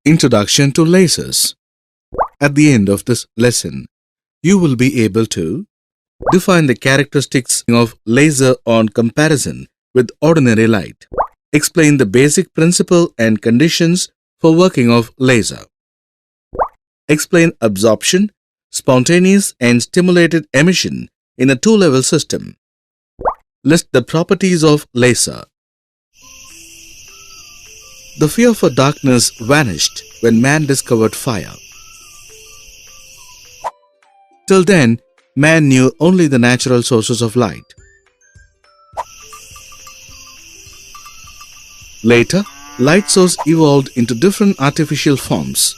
Introduction to lasers. At the end of this lesson, you will be able to define the characteristics of laser on comparison with ordinary light. Explain the basic principle and conditions for working of laser. Explain absorption, spontaneous and stimulated emission in a two-level system. List the properties of laser. The fear for darkness vanished when man discovered fire. Till then, man knew only the natural sources of light. Later, light source evolved into different artificial forms.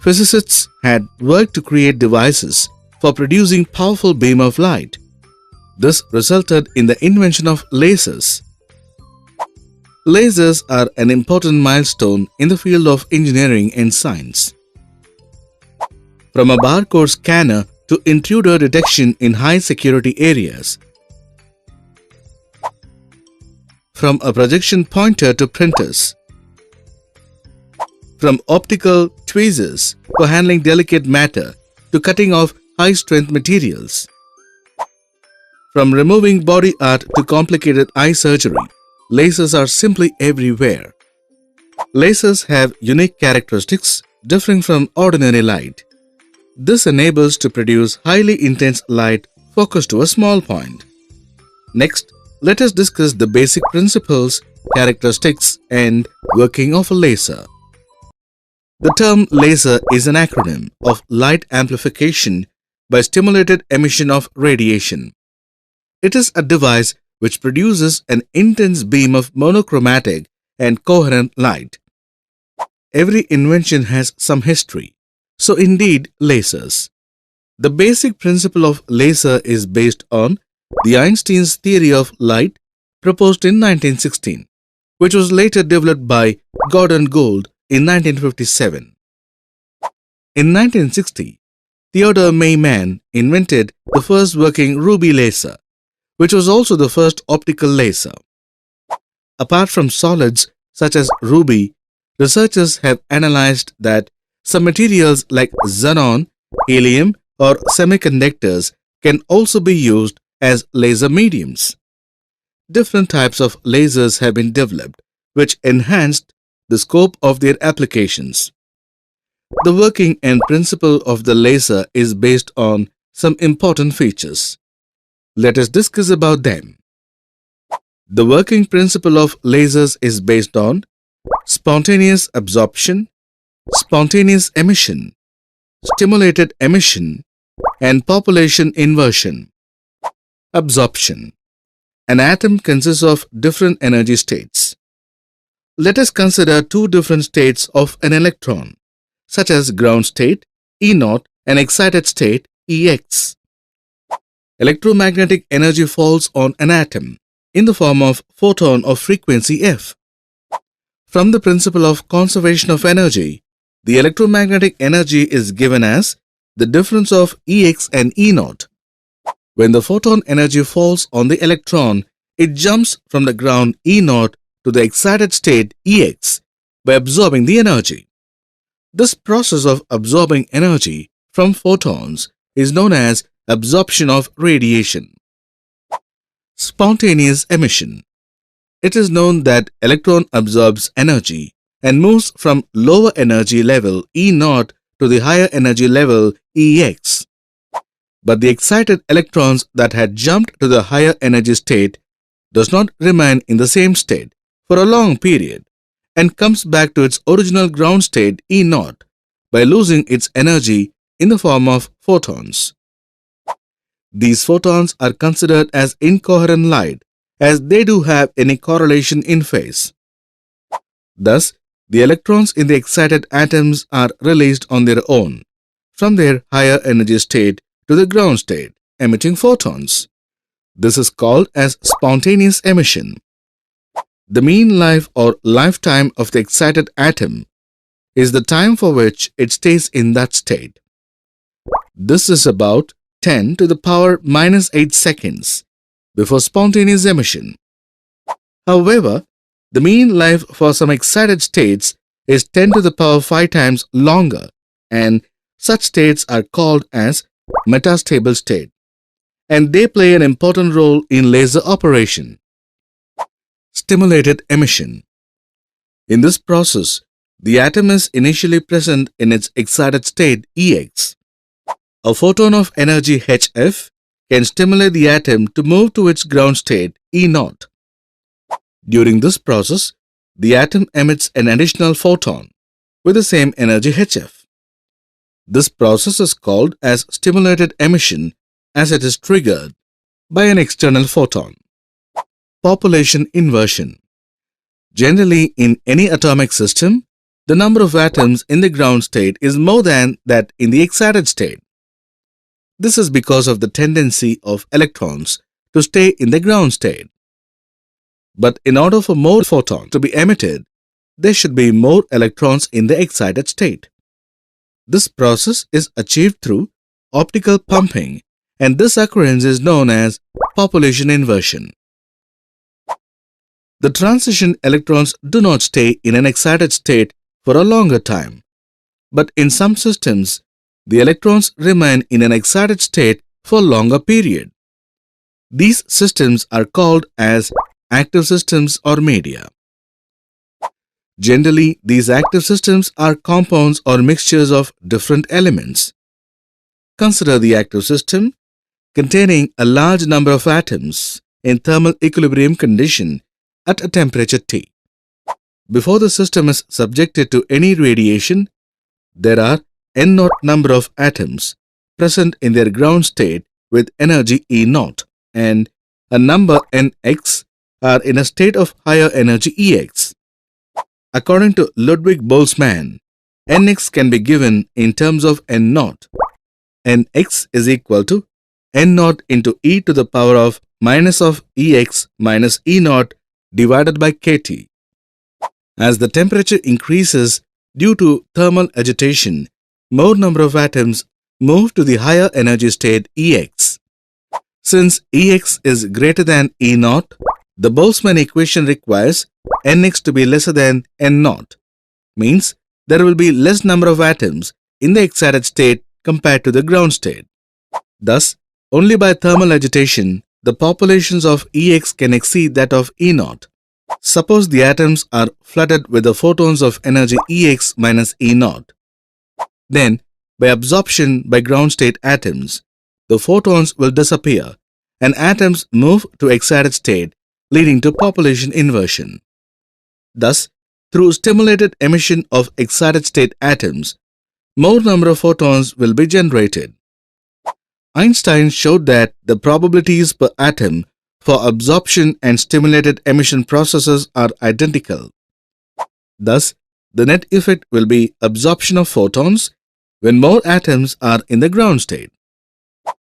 Physicists had worked to create devices for producing powerful beam of light. This resulted in the invention of lasers. Lasers are an important milestone in the field of engineering and science. From a barcode scanner to intruder detection in high security areas. From a projection pointer to printers. From optical tweezers for handling delicate matter to cutting off high-strength materials. From removing body art to complicated eye surgery, lasers are simply everywhere. Lasers have unique characteristics differing from ordinary light. This enables to produce highly intense light focused to a small point. Next, let us discuss the basic principles, characteristics, and working of a laser. The term laser is an acronym of light amplification by stimulated emission of radiation. It is a device which produces an intense beam of monochromatic and coherent light. Every invention has some history, so indeed lasers. The basic principle of laser is based on the Einstein's theory of light proposed in 1916, which was later developed by Gordon Gould in 1957. In 1960, Theodore Maiman invented the first working ruby laser, which was also the first optical laser. Apart from solids such as ruby, researchers have analyzed that some materials like xenon, helium, or semiconductors can also be used as laser mediums. Different types of lasers have been developed, which enhanced the scope of their applications. The working and principle of the laser is based on some important features. Let us discuss about them. The working principle of lasers is based on spontaneous absorption, spontaneous emission, stimulated emission, and population inversion. Absorption. An atom consists of different energy states. Let us consider two different states of an electron, such as ground state, E0, and excited state, EX. Electromagnetic energy falls on an atom in the form of photon of frequency F. From the principle of conservation of energy, the electromagnetic energy is given as the difference of EX and E0. When the photon energy falls on the electron, it jumps from the ground E0 to the excited state EX by absorbing the energy. This process of absorbing energy from photons is known as absorption of radiation. Spontaneous emission. It is known that electron absorbs energy and moves from lower energy level E0 to the higher energy level EX. But the excited electrons that had jumped to the higher energy state does not remain in the same state for a long period and comes back to its original ground state E0 by losing its energy in the form of photons. These photons are considered as incoherent light as they do have any correlation in phase. Thus, the electrons in the excited atoms are released on their own from their higher energy state to the ground state, emitting photons. This is called as spontaneous emission. The mean life or lifetime of the excited atom is the time for which it stays in that state. This is about 10 to the power minus 8 seconds before spontaneous emission. However, The mean life for some excited states is 10 to the power 5 times longer, and such states are called as metastable state, and they play an important role in laser operation. Stimulated emission. In this process, the atom is initially present in its excited state EX. A photon of energy HF can stimulate the atom to move to its ground state E0. During this process, the atom emits an additional photon with the same energy HF. This process is called as stimulated emission as it is triggered by an external photon. Population inversion. Generally, in any atomic system, the number of atoms in the ground state is more than that in the excited state. This is because of the tendency of electrons to stay in the ground state. But in order for more photons to be emitted, there should be more electrons in the excited state. This process is achieved through optical pumping, and this occurrence is known as population inversion. The transition electrons do not stay in an excited state for a longer time, but in some systems, the electrons remain in an excited state for a longer period. These systems are called as active systems or media. Generally, these active systems are compounds or mixtures of different elements. Consider the active system containing a large number of atoms in thermal equilibrium condition at a temperature T. Before the system is subjected to any radiation, there are N0 number of atoms present in their ground state with energy E0, and a number Nx are in a state of higher energy Ex. According to Ludwig Boltzmann, Nx can be given in terms of N0. Nx is equal to N0 into e to the power of minus of Ex minus E0 divided by kT. As the temperature increases due to thermal agitation, more number of atoms move to the higher energy state Ex. Since Ex is greater than E0, the Boltzmann equation requires Nx to be lesser than N0, means there will be less number of atoms in the excited state compared to the ground state. Thus, only by thermal agitation, the populations of Ex can exceed that of E0. Suppose the atoms are flooded with the photons of energy Ex minus E0. Then, by absorption by ground state atoms, the photons will disappear and atoms move to excited state, leading to population inversion. Thus, through stimulated emission of excited state atoms, more number of photons will be generated. Einstein showed that the probabilities per atom for absorption and stimulated emission processes are identical. Thus, the net effect will be absorption of photons when more atoms are in the ground state.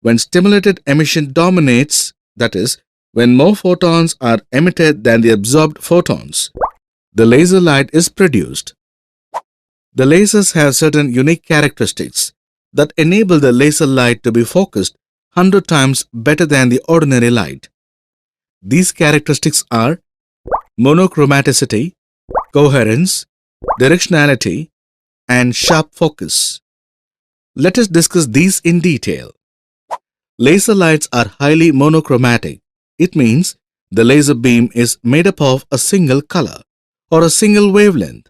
When stimulated emission dominates, that is, when more photons are emitted than the absorbed photons, the laser light is produced. The lasers have certain unique characteristics that enable the laser light to be focused 100 times better than the ordinary light. These characteristics are monochromaticity, coherence, directionality, and sharp focus. Let us discuss these in detail. Laser lights are highly monochromatic. It means the laser beam is made up of a single color or a single wavelength.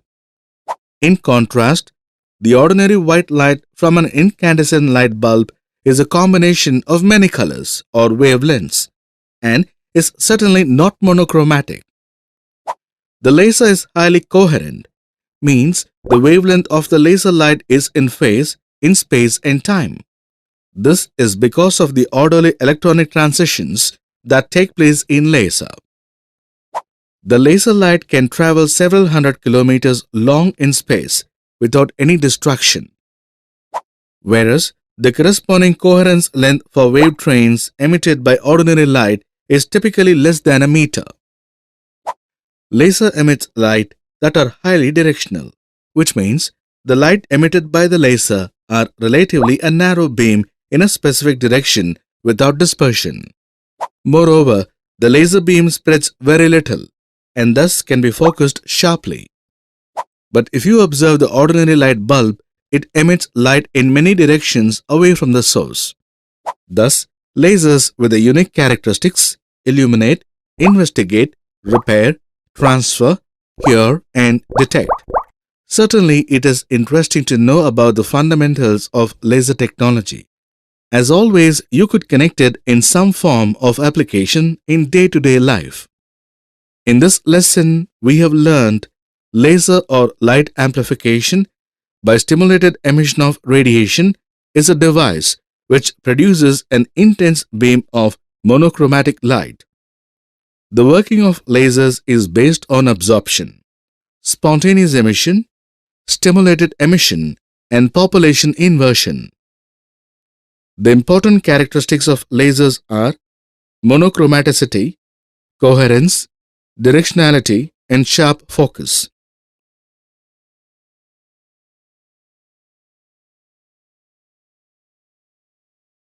In contrast, the ordinary white light from an incandescent light bulb is a combination of many colors or wavelengths and is certainly not monochromatic. The laser is highly coherent, means the wavelength of the laser light is in phase in space and time. This is because of the orderly electronic transitions that take place in laser. The laser light can travel several hundred kilometers long in space without any destruction, whereas the corresponding coherence length for wave trains emitted by ordinary light is typically less than a meter. Laser emits light that are highly directional, which means the light emitted by the laser are relatively a narrow beam in a specific direction without dispersion. Moreover, the laser beam spreads very little, and thus can be focused sharply. But if you observe the ordinary light bulb, it emits light in many directions away from the source. Thus, lasers with the unique characteristics illuminate, investigate, repair, transfer, cure, and detect. Certainly, it is interesting to know about the fundamentals of laser technology. As always, you could connect it in some form of application in day-to-day life. In this lesson, we have learned laser or light amplification by stimulated emission of radiation is a device which produces an intense beam of monochromatic light. The working of lasers is based on absorption, spontaneous emission, stimulated emission, and population inversion. The important characteristics of lasers are monochromaticity, coherence, directionality, and sharp focus.